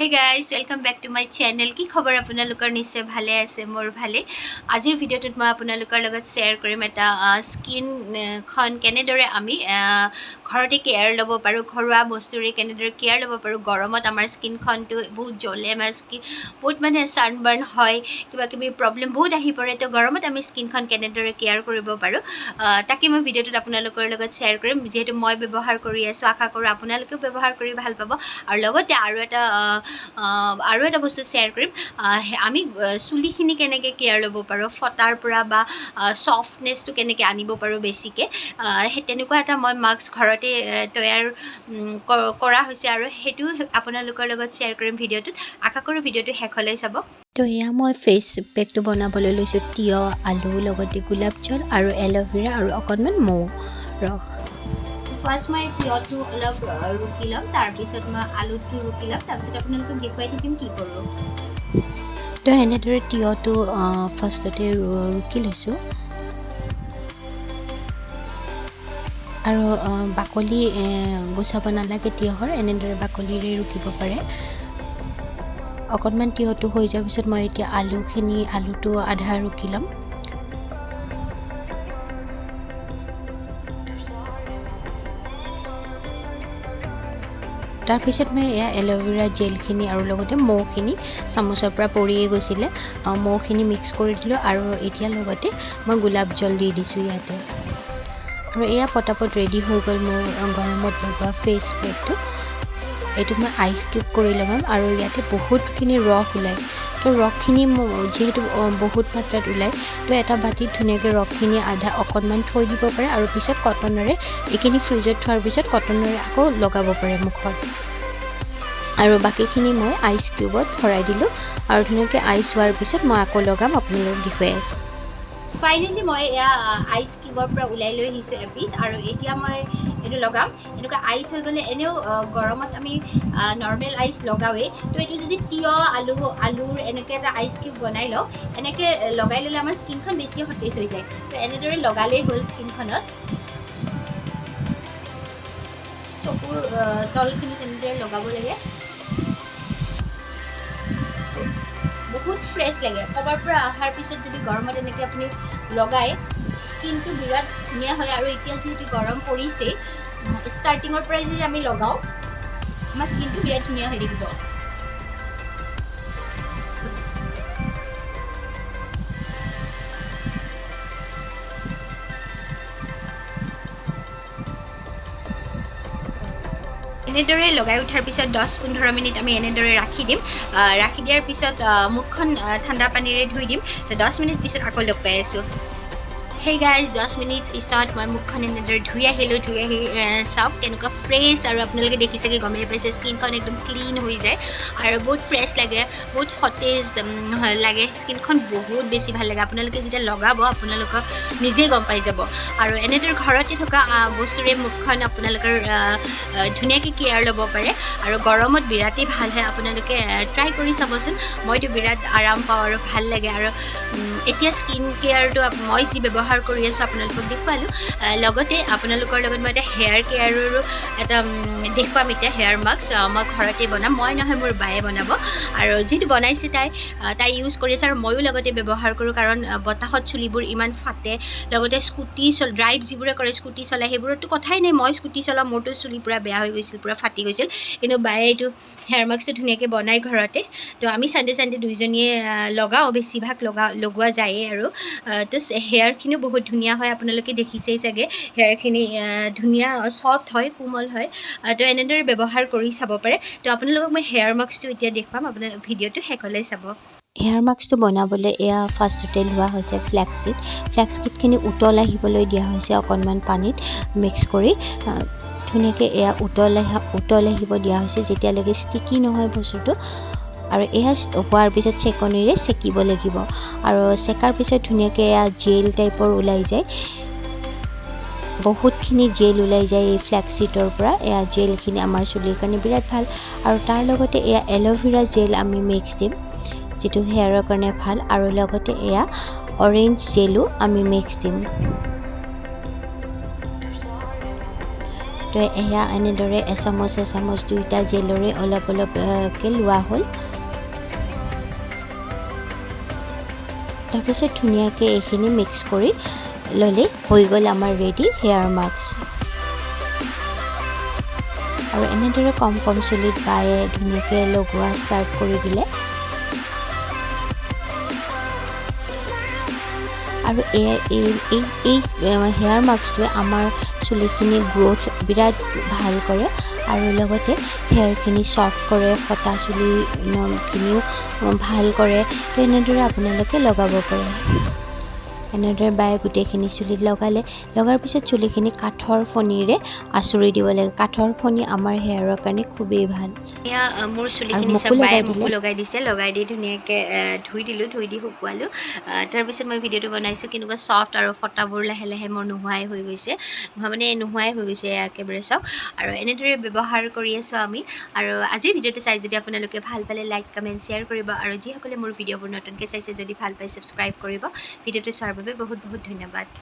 Hey guys, welcome back to my channel. কি খবৰ আপোনালোকৰ নিশ্চয় ভালে আছে মোৰ ভালে আজিৰ ভিডিঅ'টোত মই আপোনালোকৰ লগত শেয়াৰ কৰিম এটা স্কিন খন কেনেদৰে আমি ঘৰতে কেয়াৰ ল'ব পাৰো ঘৰুৱা বস্তুৰে কেনেদৰে কেয়াৰ ল'ব পাৰো গৰমত আমাৰ স্কিন খনটো বহুত জ্বলে আমাৰ স্কিন বহুত মানে সানবাৰ্ন হয় কিবা কিবি প্ৰবলেম বহুত আহি পৰে তো গৰমত আমি স্কিন খন কেনেদৰে কেয়াৰ কৰিব পাৰো তাকে মই ভিডিঅ'টোত আপোনালোকৰ লগত শেয়াৰ কৰিম যেহেতু মই ব্যৱহাৰ কৰি আছো আশা কৰো আপোনালোকেও ব্যৱহাৰ কৰি ভাল পাব আৰু লগতে আৰু এটা বস্তু শেয়াৰ কৰিম আমি চুলিখিনি কেনেকৈ কেয়াৰ ল'ব পাৰোঁ ফটাৰ পৰা বা সফটনেছটো কেনেকৈ আনিব পাৰোঁ বেছিকৈ সেই তেনেকুৱা এটা মই মাস্ক ঘৰতে তৈয়াৰ কৰা হৈছে আৰু সেইটো আপোনালোকৰ লগত শ্বেয়াৰ কৰিম ভিডিঅ'টোত আশা কৰোঁ ভিডিঅ'টো শেষলৈ চাব তো এয়া মই ফেচ পেকটো বনাবলৈ লৈছোঁ তিয়হ আলু লগতে গোলাপ জল আৰু এল'ভেৰা আৰু অকণমান মৌ ৰস ফাৰ্ষ্ট মই তিয়হটো অলপ ৰুকি ল'ম তাৰপিছত মই আলুটো ৰুকি ল'ম তাৰপিছত আপোনালোকক দেখুৱাই থাকিম কি কৰোঁ তো এনেদৰে তিয়হটো ফাৰ্ষ্টতে ৰুকি লৈছোঁ আৰু বাকলি গুচাব নালাগে তিয়হৰ এনেদৰে বাকলিৰে ৰুকিব পাৰে অকণমান তিয়হটো হৈ যোৱাৰ পিছত মই এতিয়া আলুটো আধা ৰুকি ল'ম তাৰপিছত মই এয়া এল'ভেৰা জেলখিনি আৰু লগতে মৌখিনি চামুচৰ পৰা পৰিয়ে গৈছিলে মৌখিনি মিক্স কৰি দিলোঁ আৰু এতিয়া লগতে মই গোলাপ জল দি দিছোঁ ইয়াতে আৰু এয়া পটাপট ৰেডি হৈ গ'ল মোৰ গৰমত লগোৱা ফেচ পেকটো এইটো মই আইচ কিউব কৰি লগাম আৰু ইয়াতে বহুতখিনি ৰস ওলায় তো ৰসখিনি যিহেতু বহুত মাত্ৰাত ওলায় তো এটা বাটিত ধুনীয়াকৈ ৰসখিনি আধা অকণমান থৈ দিব পাৰে আৰু পিছত কটনেৰে এইখিনি ফ্ৰিজত থোৱাৰ পিছত কটনেৰে আকৌ লগাব পাৰে মুখত আৰু বাকীখিনি মই আইচ কিউবত ভৰাই দিলোঁ আৰু ধুনীয়াকৈ আইচ হোৱাৰ পিছত মই আকৌ লগাম আপোনালোকক দেখুৱাই আছোঁ ফাইনেলি মই এয়া আইচ কিউবৰ পৰা ওলাই লৈ আহিছোঁ এপিচ আৰু এতিয়া মই এইটো লগাম এনেকুৱা আইচ হৈ গ'লে এনেও গৰমত আমি নৰ্মেল আইচ লগাওঁৱেই তো এইটো যদি তিয়হ আলুৰ এনেকৈ এটা আইচ কিউব বনাই লওঁ এনেকৈ লগাই ল'লে আমাৰ স্কিনখন বেছি সতেজ হৈ যায় তো এনেদৰে লগালেই হ'ল স্কিনখনত চকুৰ তলখিনি তেনেদৰে লগাব লাগে বহুত ফ্ৰেছ লাগে ক'ৰবাৰ পৰা অহাৰ পিছত যদি গৰমত এনেকৈ আপুনি লগাই স্কিনটো বিৰাট ধুনীয়া হয় আৰু এতিয়া যিহেতু গৰম পৰিছেই ষ্টাৰ্টিঙৰ পৰাই যদি আমি লগাওঁ আমাৰ স্কিনটো বিৰাট ধুনীয়া হৈ থাকিব এনেদৰে লগাই উঠাৰ পিছত 10-15 মিনিট আমি এনেদৰে ৰাখি দিম ৰাখি দিয়াৰ পিছত মুখখন ঠাণ্ডা পানীৰে ধুই দিম 10 মিনিট পিছত আকৌ লগ পাই আছোঁ হেই গাইজ 10 মিনিট পিছত মই মুখখন এনেদৰে ধুই আহিলোঁ ধুই আহি চাওক কেনেকুৱা ফ্ৰেছ আৰু আপোনালোকে দেখিছেগৈ গমেই পাইছে স্কিনখন একদম ক্লিন হৈ যায় আৰু বহুত ফ্ৰেছ লাগে বহুত সতেজ লাগে স্কিনখন বহুত বেছি ভাল লাগে আপোনালোকে যেতিয়া লগাব আপোনালোকক নিজেই গম পাই যাব আৰু এনেদৰে ঘৰতে থকা বস্তুৰে মুখখন আপোনালোকৰ ধুনীয়াকৈ কেয়াৰ ল'ব পাৰে আৰু গৰমত বিৰাটেই ভাল হয় আপোনালোকে ট্ৰাই কৰি চাবচোন মইতো বিৰাট আৰাম পাওঁ আৰু ভাল লাগে আৰু এতিয়া স্কিন কেয়াৰটো মই যি ব্যৱহাৰ কৰি আছোঁ আপোনালোকক দেখুৱালোঁ লগতে আপোনালোকৰ লগত মই এটা হেয়াৰ কেয়াৰৰো এটা দেখুৱাম এতিয়া হেয়াৰ মাস্ক মই ঘৰতে বনাম মই নহয় মোৰ বায়ে বনাব আৰু যিটো বনাইছে তাই ইউজ কৰি আছে আৰু ময়ো লগতে ব্যৱহাৰ কৰোঁ কাৰণ বতাহত চুলিবোৰ ইমান ফাটে লগতে ড্ৰাইভ যিবোৰে কৰে স্কুটি চলাই সেইবোৰতো কথাই নাই মই স্কুটি চলাওঁ মোৰতো চুলি পূৰা বেয়া হৈ গৈছিল পূৰা ফাটি গৈছিল কিন্তু বায়ে এইটো হেয়াৰ মাস্কটো ধুনীয়াকৈ বনাই ঘৰতে তো আমি চানডে দুইজনীয়ে লগাওঁ বেছিভাগ লগোৱা যায়েই আৰু তো হেয়াৰখিনিও বহুত ধুনীয়া হয় আপোনালোকে দেখিছেই চাগে হেয়াৰখিনি ধুনীয়া ছফ্ট হয় কোমল হয় তো এনেদৰে ব্যৱহাৰ কৰি চাব পাৰে তো আপোনালোকক মই হেয়াৰ মাস্কটো এতিয়া দেখুৱাম আপোনাৰ ভিডিঅ'টো শেষলৈ চাব হেয়াৰ মাস্কটো বনাবলৈ এয়া ফাৰ্ষ্টতে লোৱা হৈছে ফ্লেক্সিডখিনি উতল আহিবলৈ দিয়া হৈছে অকণমান পানীত মিক্স কৰি ধুনীয়াকৈ এয়া উতল আহিব দিয়া হৈছে যেতিয়ালৈকে ষ্টিকি নহয় বস্তুটো আৰু এয়া হোৱাৰ পিছত চেকনিৰে চেকিব লাগিব আৰু চেকাৰ পিছত ধুনীয়াকৈ এয়া জেল টাইপৰ ওলাই যায় বহুতখিনি জেল ওলাই যায় এই ফ্লেক্সিডৰ পৰা এয়া জেলখিনি আমাৰ চুলিৰ কাৰণে বিৰাট ভাল আৰু তাৰ লগতে এয়া এল'ভেৰা জেল আমি মিক্স দিম যিটো হেয়াৰৰ কাৰণে ভাল আৰু লগতে এয়া অৰেঞ্জ জেলো আমি মিক্স দিম তো তো এয়া এনেদৰে এচামুচ দুইটা জেলৰে অলপ অলপকৈ লোৱা হ'ল তাৰপিছত ধুনীয়াকৈ এইখিনি মিক্স কৰি ল'লে হৈ গ'ল আমাৰ ৰেডি হেয়াৰ মাস্ক আৰু এনেদৰে কম চুলিত বায়ে ধুনীয়াকৈ লগোৱা ষ্টাৰ্ট কৰি দিলে আৰু এই হেয়াৰ মাস্কটোৱে আমাৰ চুলিখিনি গ্ৰোথ বিৰাট ভাল কৰে আৰু লগতে হেয়াৰখিনি চফ্ট কৰে ফটা চুলিখিনিও ভাল কৰে তো এনেদৰে আপোনালোকে লগাব পাৰে এনেদৰে বায়ে গোটেইখিনি চুলিত লগাৰ পিছত চুলিখিনি কাঠৰ ফণিৰে আঁচুৰি দিব লাগে কাঠৰ ফণি আমাৰ হেয়াৰৰ কাৰণে খুবেই ভাল এয়া মোৰ চুলিখিনি চব বায়ে মোকো লগাই দিছে লগাই দি ধুনীয়াকৈ ধুই দি শুকুৱালোঁ তাৰপিছত মই ভিডিঅ'টো বনাইছোঁ কেনেকুৱা চফ্ট আৰু ফটাবোৰ লাহে লাহে মোৰ নোহোৱাই হৈ গৈছে একেবাৰে চাওক আৰু এনেদৰে ব্যৱহাৰ কৰি আছোঁ আমি আৰু আজিৰ ভিডিঅ'টো চাই যদি আপোনালোকে ভাল পালে লাইক কমেণ্ট শ্বেয়াৰ কৰিব আৰু যিসকলে মোৰ ভিডিঅ'বোৰ নতুনকৈ চাইছে যদি ভাল পায় ছাবস্ক্ৰাইব কৰিব ভিডিঅ'টো চোৱাৰ বাবে বহুত বহুত ধন্যবাদ